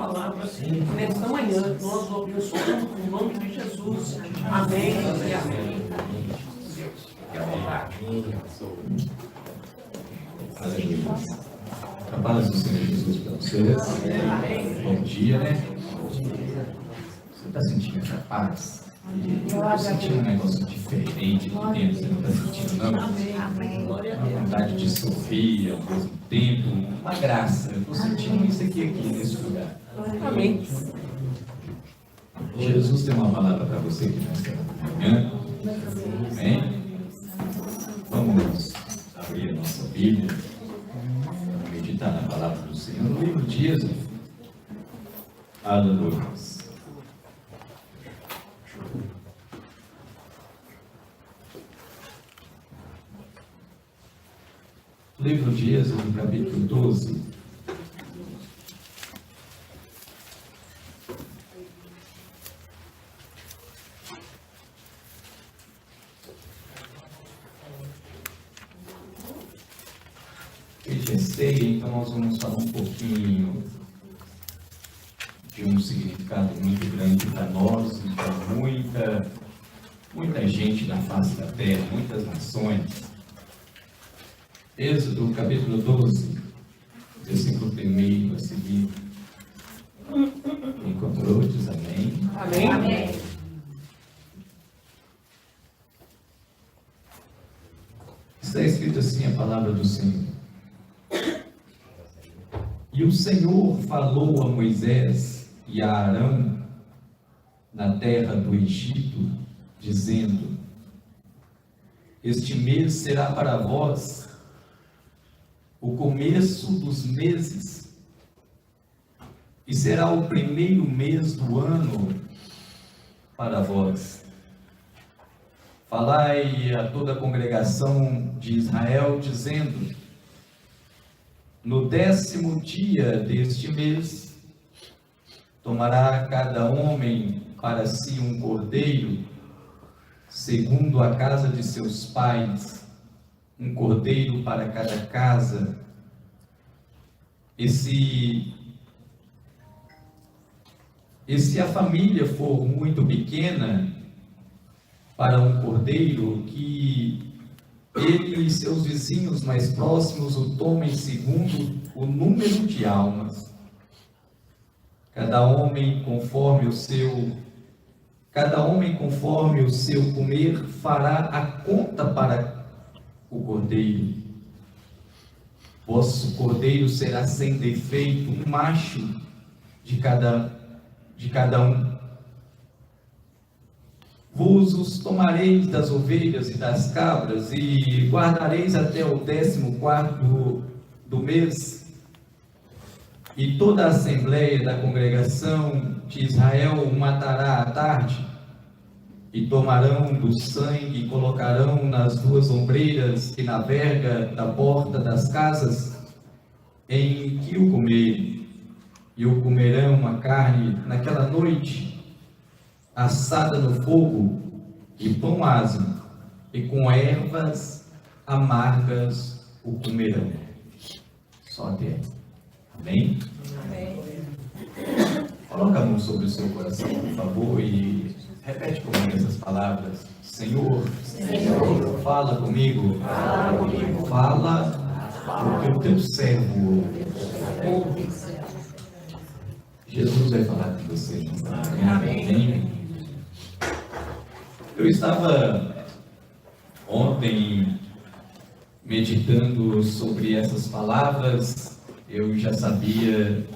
palavra nesta manhã. Nós o abençoamos em nome de Jesus. Amém e amém. Fique à vontade. Aleluia. A paz do Senhor Jesus para vocês. Bom dia, né? Você está sentindo essa paz? Estou sentindo um negócio diferente aqui dentro. Você não está sentindo, não? Uma vontade de sorrir ao mesmo tempo. Uma graça. Eu estou sentindo isso aqui nesse lugar. Amém. Jesus tem uma palavra para você aqui nesta manhã. Amém? Vamos abrir a nossa Bíblia. Vamos meditar na palavra do Senhor. No livro de Êxodo. Aleluia. Livro de Êxodo, capítulo 12. Hoje é ceia, então nós vamos falar um pouquinho de um significado muito grande para nós e para muita gente da face da terra, muitas nações. Êxodo, capítulo 12, versículo 1 a seguir. Encontrou? Diz amém. Amém. Amém. Está escrito assim a palavra do Senhor. E o Senhor falou a Moisés e a Arão na terra do Egito, dizendo: Este mês será para vós o começo dos meses, e será o primeiro mês do ano para vós. Falai a toda a congregação de Israel, dizendo: No 10º dia deste mês, tomará cada homem para si um cordeiro, segundo a casa de seus pais, um cordeiro para cada casa. E se a família for muito pequena para um cordeiro, que ele e seus vizinhos mais próximos o tomem segundo o número de almas. Cada homem conforme o seu comer fará a conta para o cordeiro. Vosso cordeiro será sem defeito, um macho de cada um. Vos os tomareis das ovelhas e das cabras, e guardareis até o 14º do mês, e toda a assembleia da congregação de Israel o matará à tarde, e tomarão do sangue e colocarão nas 2 ombreiras e na verga da porta das casas em que o comerem, e o comerão a carne naquela noite, assada no fogo, e pão asmo, e com ervas amargas o comerão. Só até aí. Amém? Amém. Coloca a mão sobre o seu coração, por favor, e repete comigo essas palavras. Senhor, fala comigo. Fala porque o teu servo ouve. Jesus vai falar com você. Amém. Eu estava ontem meditando sobre essas palavras. Eu já sabia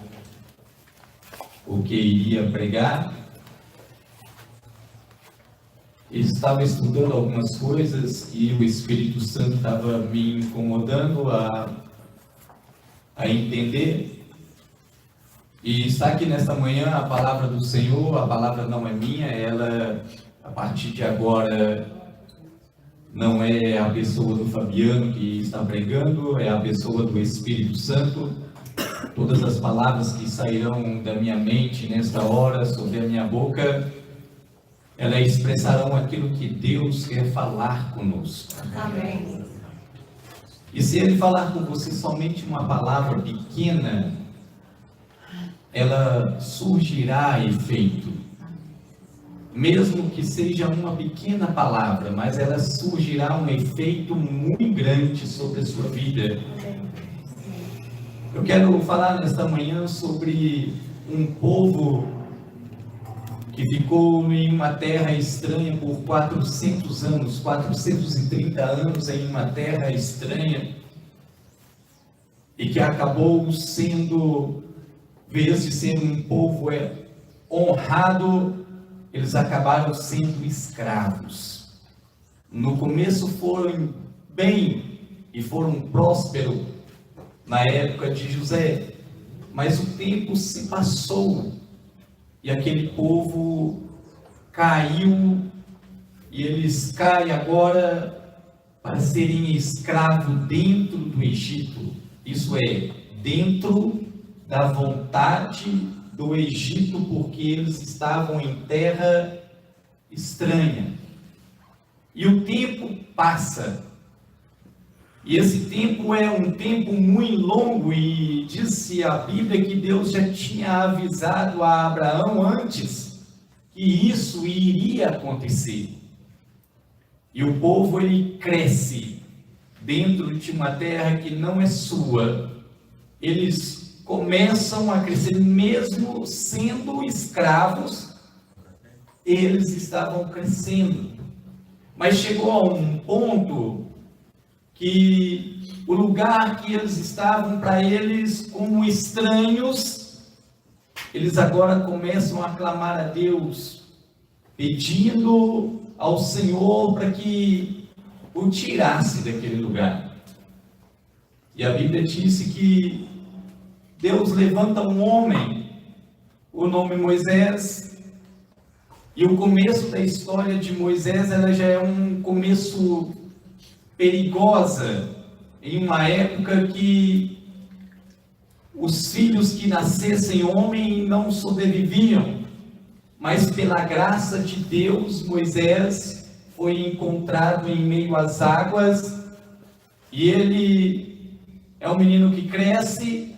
o que iria pregar. Estava estudando algumas coisas e o Espírito Santo estava me incomodando a entender. E está aqui nesta manhã a palavra do Senhor. A palavra não é minha, ela, a partir de agora, não é a pessoa do Fabiano que está pregando, é a pessoa do Espírito Santo. Todas as palavras que sairão da minha mente nesta hora, sobre a minha boca, elas expressarão aquilo que Deus quer falar conosco. Amém. E se Ele falar com você somente uma palavra pequena, ela surgirá efeito. Mesmo que seja uma pequena palavra, mas ela surgirá um efeito muito grande sobre a sua vida. Eu quero falar nesta manhã sobre um povo que ficou em uma terra estranha por 400 anos, 430 anos em uma terra estranha, e que acabou sendo, vez de ser um povo honrado, eles acabaram sendo escravos. No começo foram bem e foram prósperos na época de José, mas o tempo se passou e aquele povo caiu, e eles caem agora para serem escravos dentro do Egito, isso é, dentro da vontade do Egito, porque eles estavam em terra estranha. E o tempo passa, e esse tempo é um tempo muito longo, e disse a Bíblia que Deus já tinha avisado a Abraão antes que isso iria acontecer. E o povo, ele cresce dentro de uma terra que não é sua. Eles começam a crescer, mesmo sendo escravos, eles estavam crescendo. Mas chegou a um ponto que o lugar que eles estavam, para eles como estranhos, eles agora começam a clamar a Deus, pedindo ao Senhor para que o tirasse daquele lugar. E a Bíblia disse que Deus levanta um homem, o nome Moisés, e o começo da história de Moisés, ela já é um começo perigosa, em uma época que os filhos que nascessem homem não sobreviviam, mas pela graça de Deus, Moisés foi encontrado em meio às águas, e ele é um menino que cresce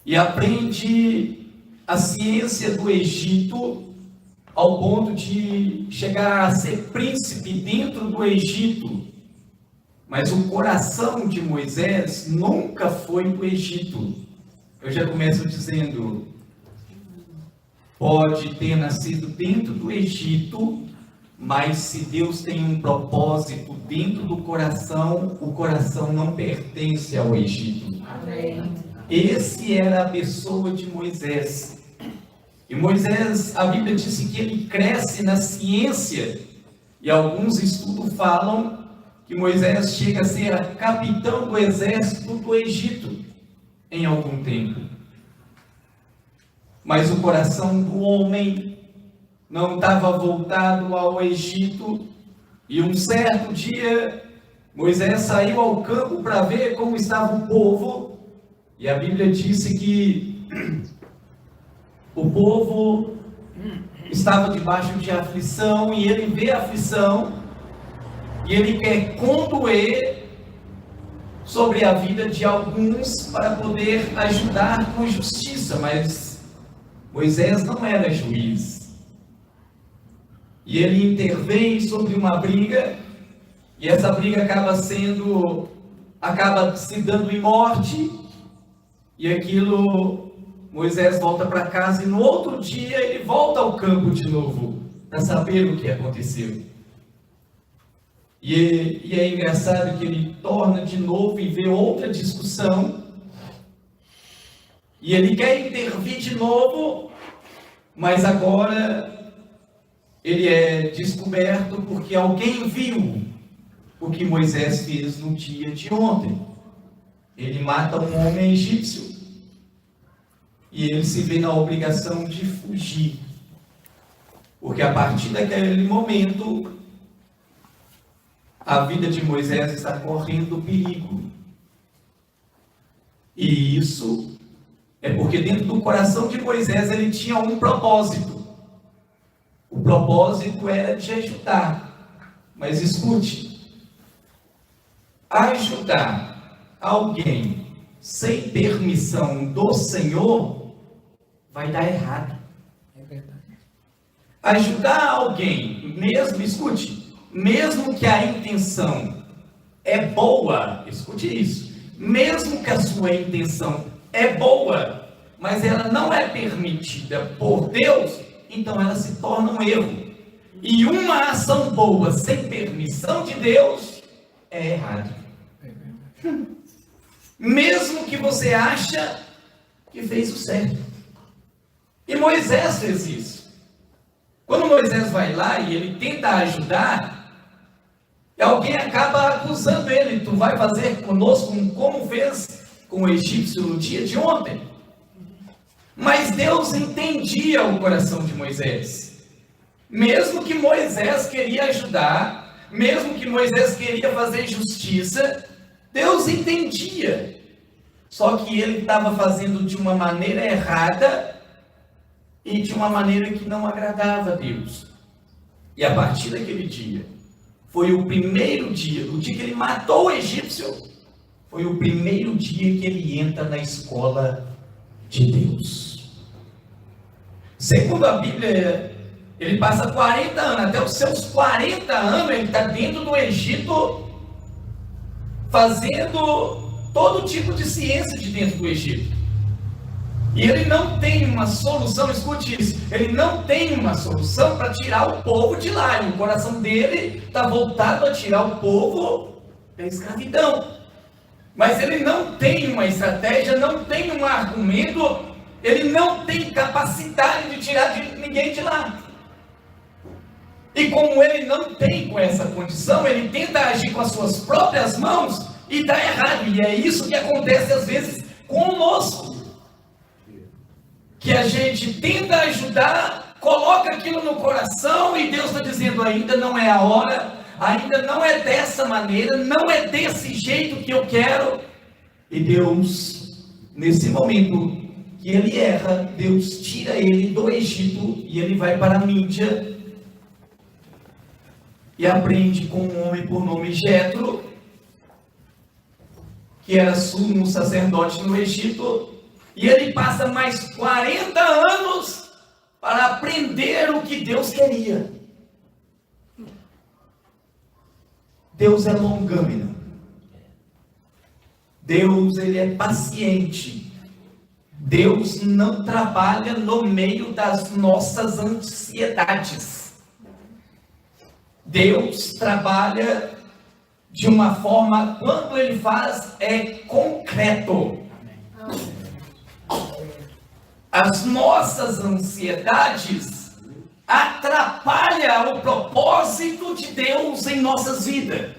e aprende a ciência do Egito, ao ponto de chegar a ser príncipe dentro do Egito. Mas o coração de Moisés nunca foi do Egito. Eu já começo dizendo, pode ter nascido dentro do Egito, mas se Deus tem um propósito dentro do coração, o coração não pertence ao Egito. Amém. Esse era a pessoa de Moisés. E Moisés, a Bíblia disse que ele cresce na ciência, e alguns estudos falam que Moisés chega a ser capitão do exército do Egito em algum tempo. Mas o coração do homem não estava voltado ao Egito, e um certo dia Moisés saiu ao campo para ver como estava o povo, e a Bíblia disse que o povo estava debaixo de aflição, e ele vê a aflição, e ele quer condoer sobre a vida de alguns para poder ajudar com justiça, mas Moisés não era juiz. E ele intervém sobre uma briga, e essa briga acaba se dando em morte, e aquilo, Moisés volta para casa, e no outro dia ele volta ao campo de novo, para saber o que aconteceu. E é engraçado que ele torna de novo e vê outra discussão, e ele quer intervir de novo, mas agora ele é descoberto porque alguém viu o que Moisés fez no dia de ontem. Ele mata um homem egípcio, e ele se vê na obrigação de fugir, porque a partir daquele momento a vida de Moisés está correndo perigo. E isso é porque dentro do coração de Moisés ele tinha um propósito. O propósito era de ajudar. Mas escute, ajudar alguém sem permissão do Senhor vai dar errado. É verdade. Ajudar alguém, mesmo, escute, mesmo que a intenção é boa, escute isso, mesmo que a sua intenção é boa, mas ela não é permitida por Deus, então ela se torna um erro. E uma ação boa sem permissão de Deus é errado. É verdade. Mesmo que você acha que fez o certo. E Moisés fez isso. Quando Moisés vai lá e ele tenta ajudar, alguém acaba acusando ele: tu vai fazer conosco como fez com o egípcio no dia de ontem. Mas Deus entendia o coração de Moisés. Mesmo que Moisés queria ajudar, mesmo que Moisés queria fazer justiça, Deus entendia. Só que ele estava fazendo de uma maneira errada e de uma maneira que não agradava a Deus. E a partir daquele dia, foi o primeiro dia, do dia que ele matou o egípcio, foi o primeiro dia que ele entra na escola de Deus. Segundo a Bíblia, ele passa 40 anos, até os seus 40 anos, ele está dentro do Egito, fazendo todo tipo de ciência de dentro do Egito. E ele não tem uma solução, escute isso, ele não tem uma solução para tirar o povo de lá. E o coração dele está voltado a tirar o povo da escravidão. Mas ele não tem uma estratégia, não tem um argumento, ele não tem capacidade de tirar ninguém de lá. E como ele não tem com essa condição, ele tenta agir com as suas próprias mãos e dá errado. E é isso que acontece às vezes conosco. Que a gente tenta ajudar, coloca aquilo no coração e Deus está dizendo: ainda não é a hora, ainda não é dessa maneira, não é desse jeito que eu quero. E Deus, nesse momento que ele erra, Deus tira ele do Egito e ele vai para a Mídia e aprende com um homem por nome Jetro, que era sumo sacerdote no Egito, e ele passa mais 40 anos para aprender o que Deus queria. Deus é longâmino. Deus, ele é paciente. Deus não trabalha no meio das nossas ansiedades. Deus trabalha de uma forma, quando ele faz, é concreto. As nossas ansiedades atrapalham o propósito de Deus em nossas vidas.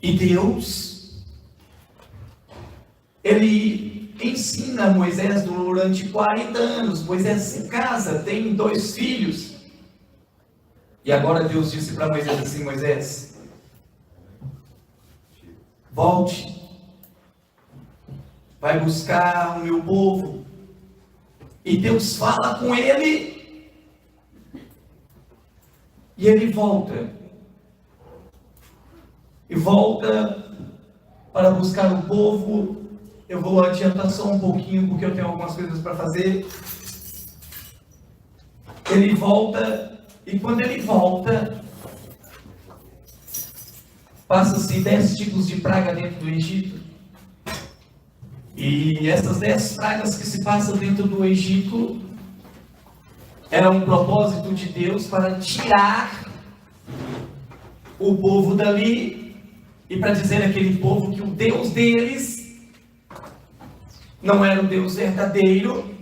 E Deus, ele ensina Moisés durante 40 anos. Moisés se casa, tem 2 filhos. E agora Deus disse para Moisés assim: Moisés, volte, vai buscar o meu povo. E Deus fala com ele, e ele volta. E volta para buscar o povo. Eu vou adiantar só um pouquinho, porque eu tenho algumas coisas para fazer. Ele volta. E quando ele volta, passa-se 10 tipos de praga dentro do Egito. E essas 10 pragas que se passam dentro do Egito eram um propósito de Deus para tirar o povo dali e para dizer àquele povo que o Deus deles não era o Deus verdadeiro.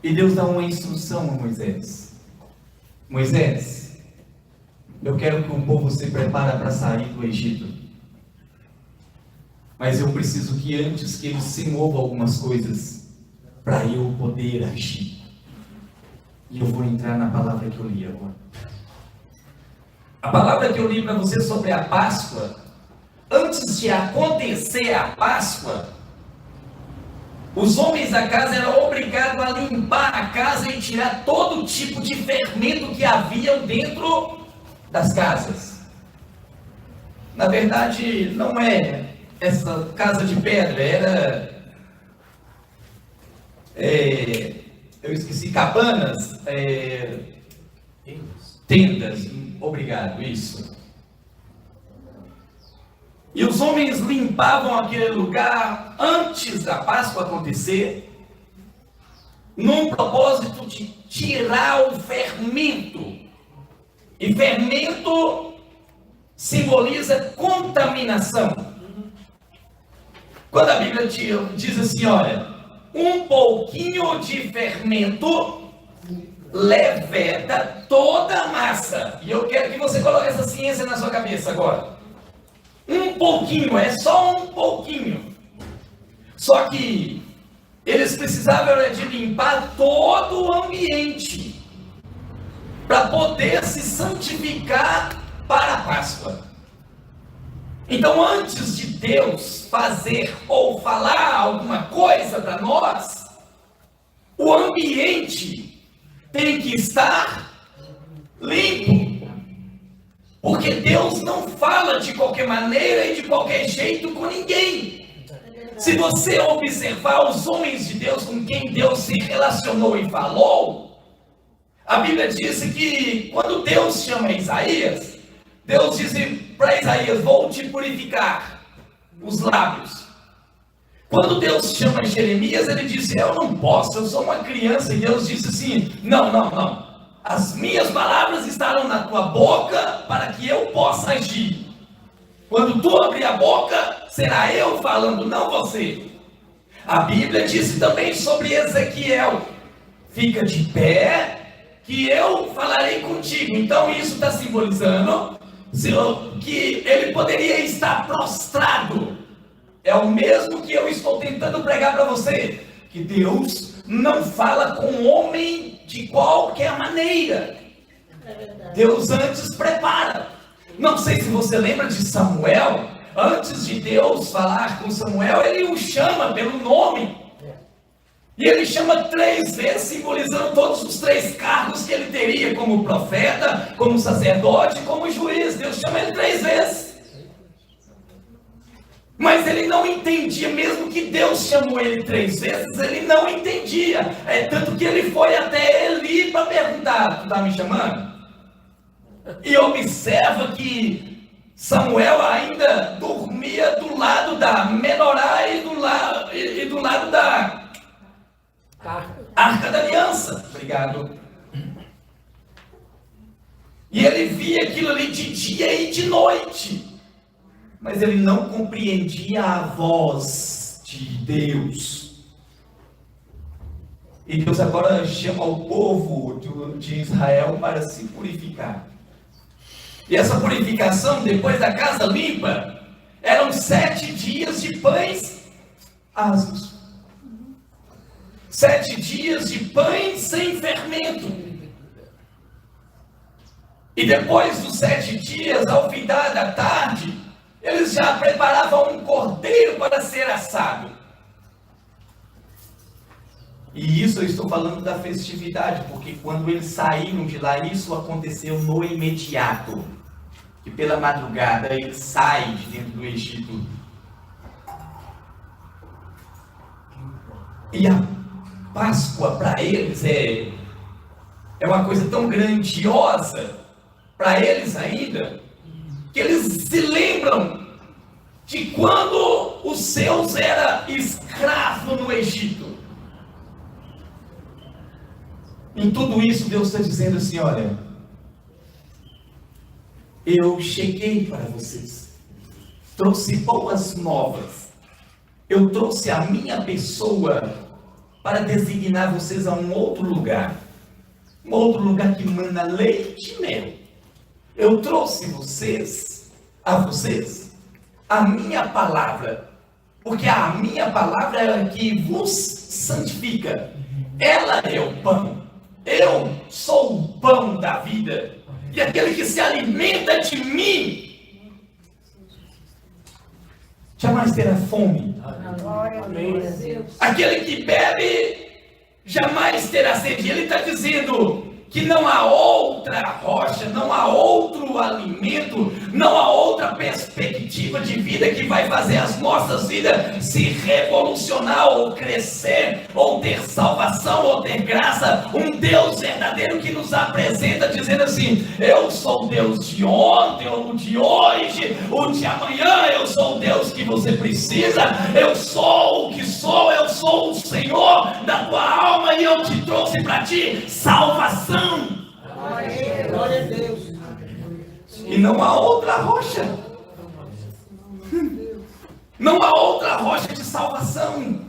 E Deus dá uma instrução a Moisés: Moisés, eu quero que o povo se prepare para sair do Egito, mas eu preciso que antes que eles se movam algumas coisas, para eu poder agir. E eu vou entrar na palavra que eu li agora. A palavra que eu li para você sobre a Páscoa, antes de acontecer a Páscoa, os homens da casa eram obrigados a limpar a casa e tirar todo tipo de fermento que havia dentro das casas. Na verdade, não é essa casa de pedra, era eu esqueci, cabanas, tendas, obrigado, isso. E os homens limpavam aquele lugar antes da Páscoa acontecer, num propósito de tirar o fermento. E fermento simboliza contaminação. Quando a Bíblia diz assim, olha, um pouquinho de fermento leveda toda a massa. E eu quero que você coloque essa ciência na sua cabeça agora. Um pouquinho, é só um pouquinho. Só que eles precisavam de limpar todo o ambiente para poder se santificar para a Páscoa. Então, antes de Deus fazer ou falar alguma coisa para nós, o ambiente tem que estar limpo. Porque Deus não fala de qualquer maneira e de qualquer jeito com ninguém. Se você observar os homens de Deus com quem Deus se relacionou e falou, a Bíblia diz que quando Deus chama Isaías, Deus disse para Isaías, vou te purificar os lábios. Quando Deus chama Jeremias, ele disse, eu não posso, eu sou uma criança. E Deus disse assim, não. As minhas palavras estarão na tua boca para que eu possa agir. Quando tu abrir a boca, será eu falando, não você. A Bíblia disse também sobre Ezequiel, fica de pé, que eu falarei contigo. Então isso está simbolizando que ele poderia estar prostrado. É o mesmo que eu estou tentando pregar para você, que Deus não fala com o homem de qualquer maneira. Deus antes prepara. Não sei se você lembra de Samuel. Antes de Deus falar com Samuel, ele o chama pelo nome. E ele chama 3 vezes, simbolizando todos os 3 cargos que ele teria, como profeta, como sacerdote, como juiz. Deus chama ele 3 vezes. Mas ele não entendia, mesmo que Deus chamou ele 3 vezes, ele não entendia. Tanto que ele foi até Eli para perguntar, tu está me chamando? E observa que Samuel ainda dormia do lado da menorá e do lado da Arca da Aliança. Obrigado. E ele via aquilo ali de dia e de noite. Mas ele não compreendia a voz de Deus. E Deus agora chama o povo de Israel para se purificar. E essa purificação, depois da casa limpa, eram 7 dias de pães asmos. 7 dias de pães sem fermento. E depois dos 7 dias, ao findar da tarde, eles já preparavam um cordeiro para ser assado. E isso eu estou falando da festividade, porque quando eles saíram de lá, isso aconteceu no imediato. Que pela madrugada eles saem de dentro do Egito. E a Páscoa para eles é uma coisa tão grandiosa, para eles ainda, que eles se lembram de quando os seus eram escravos no Egito. Em tudo isso Deus está dizendo assim, olha, eu cheguei para vocês, trouxe boas novas, eu trouxe a minha pessoa para designar vocês a um outro lugar que mana leite e mel. Eu trouxe a vocês a minha palavra, porque a minha palavra é a que vos santifica. Ela é o pão. Eu sou o pão da vida. E aquele que se alimenta de mim jamais terá fome. Aquele que bebe jamais terá sede. Ele está dizendo, que não há outra rocha, não há outro alimento, não há outra perspectiva de vida que vai fazer as nossas vidas se revolucionar, ou crescer, ou ter salvação, ou ter graça. Um Deus verdadeiro que nos apresenta dizendo assim: eu sou o Deus de ontem, ou de hoje, o de amanhã. Eu sou o Deus que você precisa. Eu sou o que sou, eu sou o Senhor da tua alma, e eu te trouxe para ti salvação. Glória a Deus. E não há outra rocha. Não há outra rocha de salvação.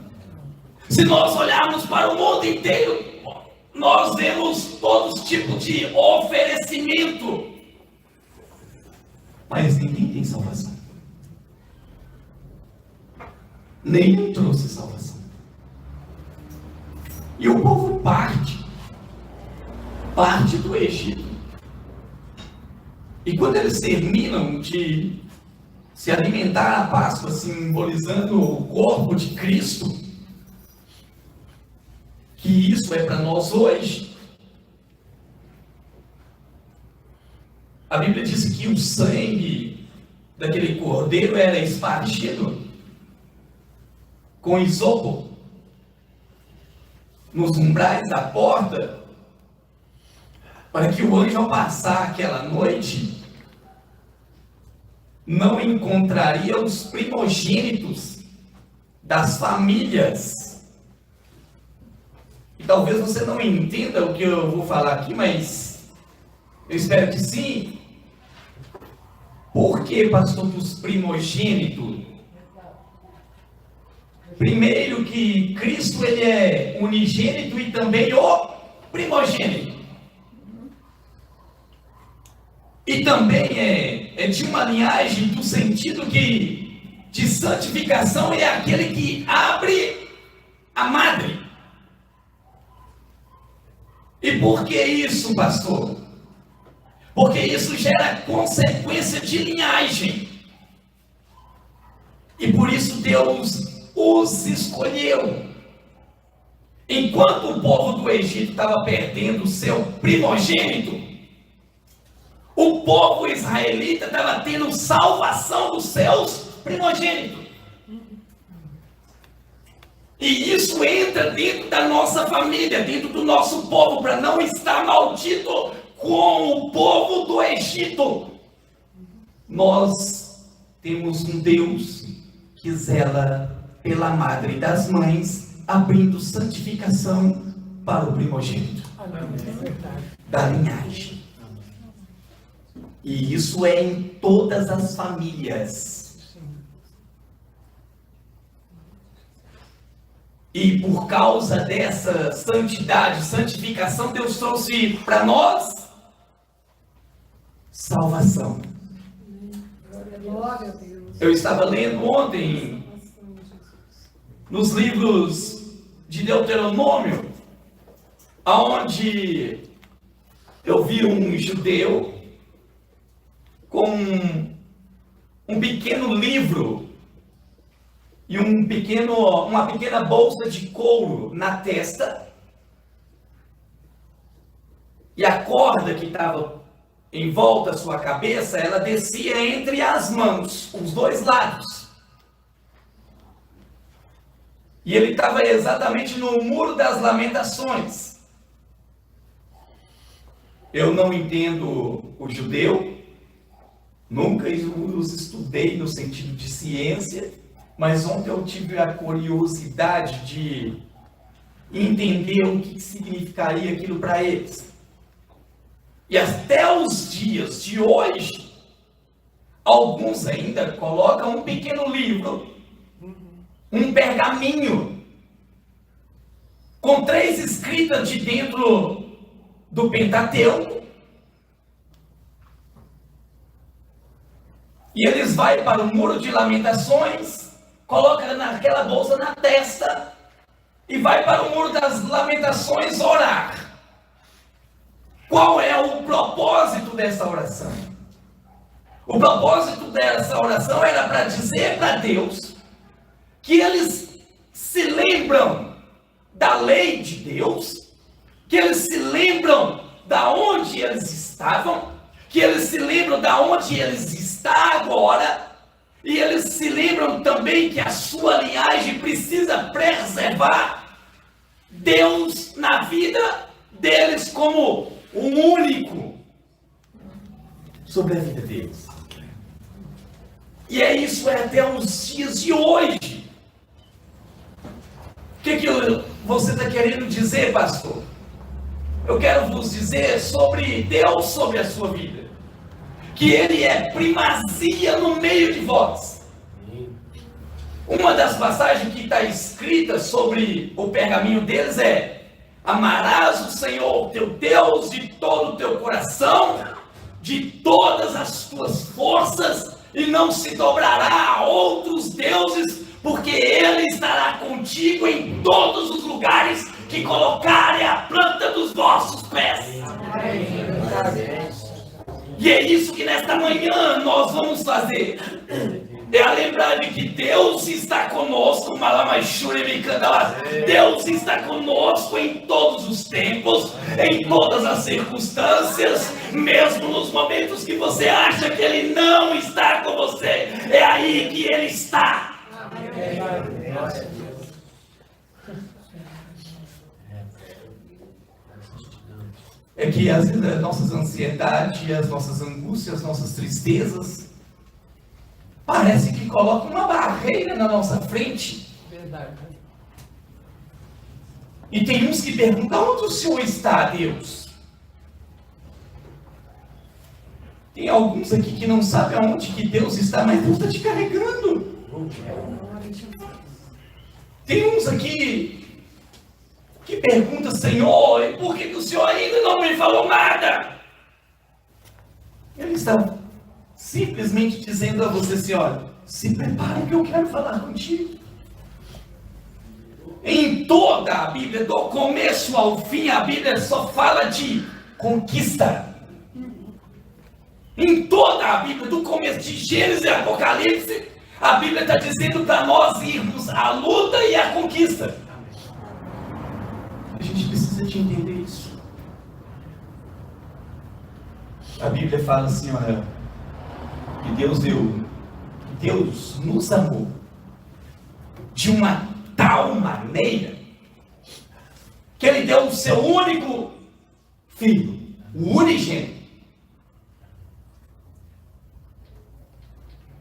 Se nós olharmos para o mundo inteiro, nós vemos todos os tipos de oferecimento, mas ninguém tem salvação. Nenhum trouxe salvação. E o povo parte do Egito. E quando eles terminam de se alimentar na Páscoa, simbolizando o corpo de Cristo, que isso é para nós hoje, a Bíblia diz que o sangue daquele cordeiro era espargido com isopo nos umbrais da porta, para que o anjo, ao passar aquela noite, não encontraria os primogênitos das famílias. E talvez você não entenda o que eu vou falar aqui, mas eu espero que sim. Por que, pastor, dos primogênitos? Primeiro que Cristo, ele é unigênito e também o primogênito. E também é de uma linhagem do sentido que de santificação, é aquele que abre a madre. E por que isso, pastor? Porque isso gera consequência de linhagem. E por isso Deus os escolheu. Enquanto o povo do Egito estava perdendo o seu primogênito, o povo israelita estava tendo salvação dos seus primogênitos. E isso entra dentro da nossa família, dentro do nosso povo, para não estar maldito com o povo do Egito. Nós temos um Deus que zela pela madre das mães, abrindo santificação para o primogênito da linhagem. E isso é em todas as famílias. E por causa dessa santidade, santificação, Deus trouxe para nós salvação. Eu estava lendo ontem nos livros de Deuteronômio, aonde eu vi um judeu com um pequeno livro e uma pequena bolsa de couro na testa, e a corda que estava em volta da sua cabeça, ela descia entre as mãos, os dois lados. E ele estava exatamente no Muro das Lamentações. Eu não entendo o judeu, nunca os estudei no sentido de ciência, mas ontem eu tive a curiosidade de entender o que significaria aquilo para eles. E até os dias de hoje, alguns ainda colocam um pequeno livro, um pergaminho, com 3 escritas de dentro do Pentateuco, e eles vão para o Muro de Lamentações, coloca naquela bolsa na testa, e vai para o Muro das Lamentações orar. Qual é o propósito dessa oração? O propósito dessa oração era para dizer para Deus que eles se lembram da lei de Deus, que eles se lembram da onde eles estavam, que eles se lembram da onde eles estão agora, e eles se lembram também que a sua linhagem precisa preservar Deus na vida deles como o único sobre a vida deles. E é isso até os dias de hoje. O que você está querendo dizer, pastor? Eu quero vos dizer sobre Deus, sobre a sua vida. Que Ele é primazia no meio de vós. Uma das passagens que está escrita sobre o pergaminho deles é: amarás o Senhor teu Deus de todo o teu coração, de todas as tuas forças, e não se dobrará a outros deuses, porque Ele estará contigo em todos os lugares que colocarem a planta dos vossos pés. E é isso que nesta manhã nós vamos fazer. É a lembrar de que Deus está conosco, Deus está conosco em todos os tempos, em todas as circunstâncias, mesmo nos momentos que você acha que Ele não está com você, é aí que Ele está. É que às vezes as nossas ansiedades, as nossas angústias, as nossas tristezas, parece que colocam uma barreira na nossa frente. Verdade. E tem uns que perguntam: onde o Senhor está, Deus? Tem alguns aqui que não sabem aonde que Deus está, mas Deus está te carregando. Tem uns aqui que perguntam: Senhor, por que o Senhor ainda não me falou nada? Eles estão simplesmente dizendo a você assim: olha, se prepara que eu quero falar contigo. Em toda a Bíblia, do começo ao fim, a Bíblia só fala de conquista. Em toda a Bíblia, do começo de Gênesis e Apocalipse, a Bíblia está dizendo para nós irmos à luta e à conquista. A gente precisa de entender isso. A Bíblia fala assim, olha, que Deus nos amou de uma tal maneira que Ele deu o seu único filho, o unigênito,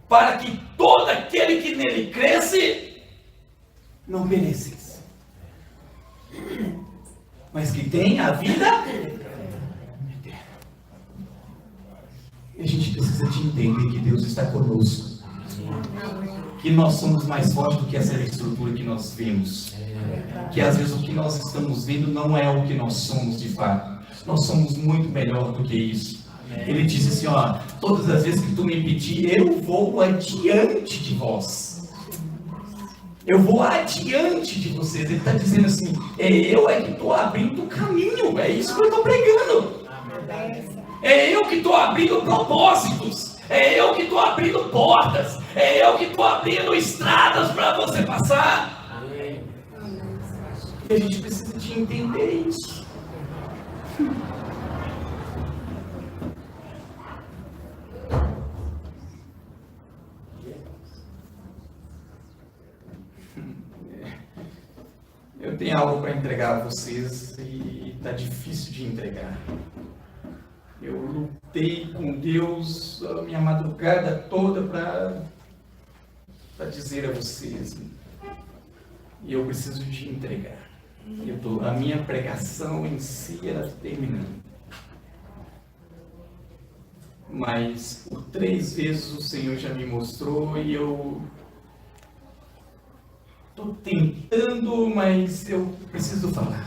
para que todo aquele que nele cresce não perecesse, mas que tenha a vida eterna. E a gente precisa de entender que Deus está conosco, que nós somos mais fortes do que essa estrutura que nós vemos, que às vezes o que nós estamos vendo não é o que nós somos de fato. Nós somos muito melhor do que isso. Ele disse assim, ó, todas as vezes que tu me pedir, eu vou adiante de vós. Eu vou adiante de vocês. Ele está dizendo assim, eu que estou abrindo o caminho, é isso que eu estou pregando. É eu que estou abrindo propósitos, é eu que estou abrindo portas, é eu que estou abrindo estradas para você passar. E a gente precisa de entender isso. Eu tenho algo para entregar a vocês e está difícil de entregar. Eu lutei com Deus a minha madrugada toda para dizer a vocês. E eu preciso de entregar. A minha pregação em si era terminando. Mas por 3 vezes o Senhor já me mostrou e eu estou tentando, mas eu preciso falar.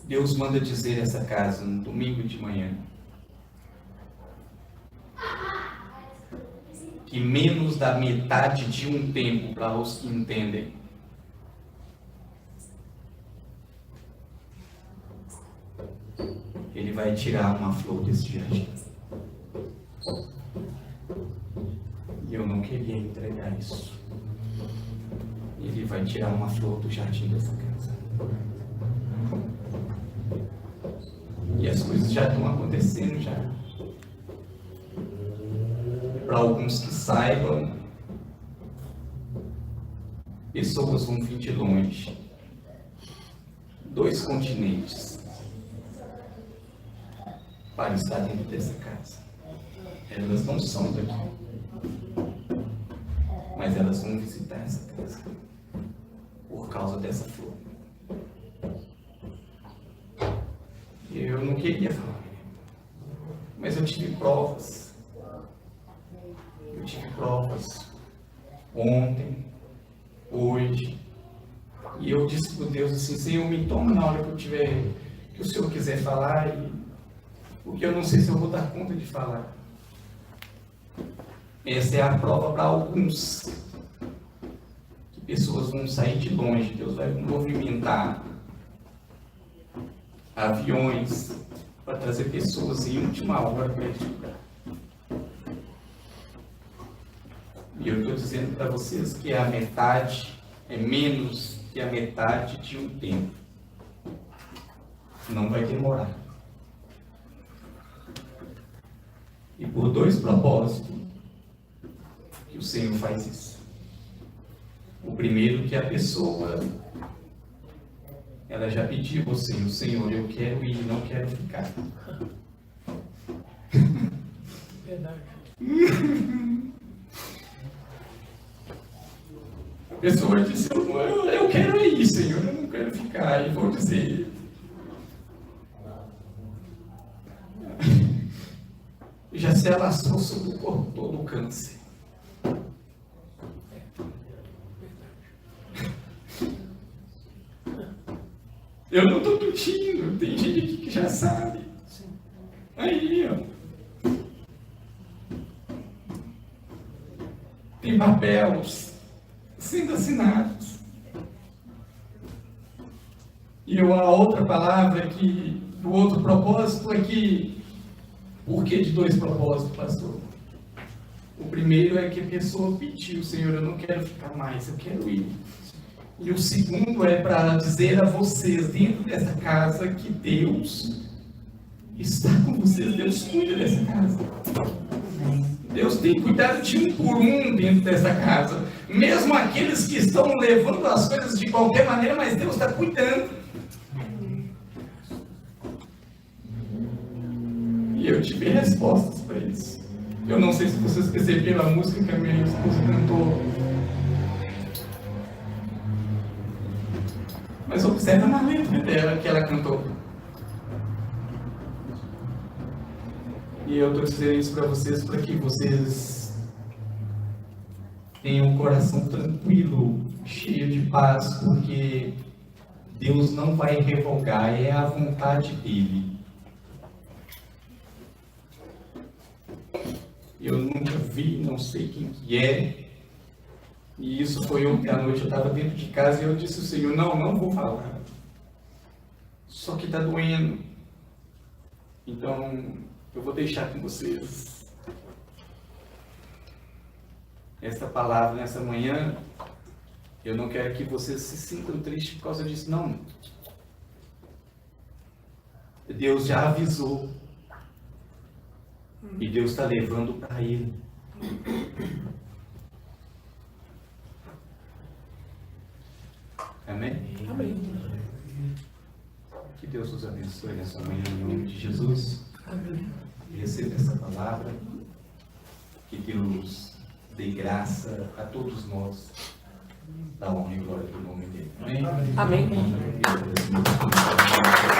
Deus manda dizer essa casa no domingo de manhã que menos da metade de um tempo, para os que entendem, Ele vai tirar uma flor desse jardim. E eu não queria entregar isso. Ele vai tirar uma flor do jardim dessa casa. E as coisas já estão acontecendo já. Para alguns que saibam, pessoas vão vir de longe, 2 continentes, para estar dentro dessa casa. Elas não são daqui, mas elas vão visitar essa casa por causa dessa flor. Eu não queria falar, mas eu tive provas. Eu tive provas ontem, hoje, e eu disse para Deus assim: Senhor, me toma na hora que o Senhor quiser falar, porque eu não sei se eu vou dar conta de falar. Essa é a prova para alguns, que pessoas vão sair de longe, Deus vai movimentar aviões para trazer pessoas em última hora para este lugar. E eu estou dizendo para vocês que a metade é menos que a metade de um tempo. Não vai demorar. E por 2 propósitos que o Senhor faz isso. O primeiro, que a pessoa, ela já pediu ao Senhor: Senhor, eu quero ir, não quero ficar. Verdade. A pessoa disse: eu quero ir, Senhor, eu não quero ficar. E vou dizer: já se alastrou sobre o corpo todo o câncer. Eu não estou mentindo, tem gente aqui que já sabe. Aí, ó. Tem papéis sendo assinados. E a outra palavra que, o outro propósito é que, por que de 2 propósitos, pastor? O primeiro é que a pessoa pediu: Senhor, eu não quero ficar mais, eu quero ir. E o segundo é para dizer a vocês, dentro dessa casa, que Deus está com vocês, Deus cuida dessa casa. Deus tem cuidado de um por um dentro dessa casa. Mesmo aqueles que estão levando as coisas de qualquer maneira, mas Deus está cuidando. E eu tive respostas para isso. Eu não sei se vocês perceberam a música que a minha esposa cantou. Mas observa na letra dela que ela cantou. E eu estou dizendo isso para vocês, para que vocês tenham um coração tranquilo, cheio de paz, porque Deus não vai revogar, é a vontade dEle. Eu nunca vi, não sei quem que é. E isso foi ontem à noite, eu estava dentro de casa e eu disse ao Senhor: não vou falar. Só que está doendo. Então, eu vou deixar com vocês essa palavra nessa manhã. Eu não quero que vocês se sintam tristes por causa disso, não. Deus já avisou. E Deus está levando para Ele. Amém? Amém. Que Deus nos abençoe nessa manhã, em nome de Jesus. Amém. Receba essa palavra. Que Deus dê graça a todos nós. Da honra e glória do nome dele. Amém? Amém. Amém.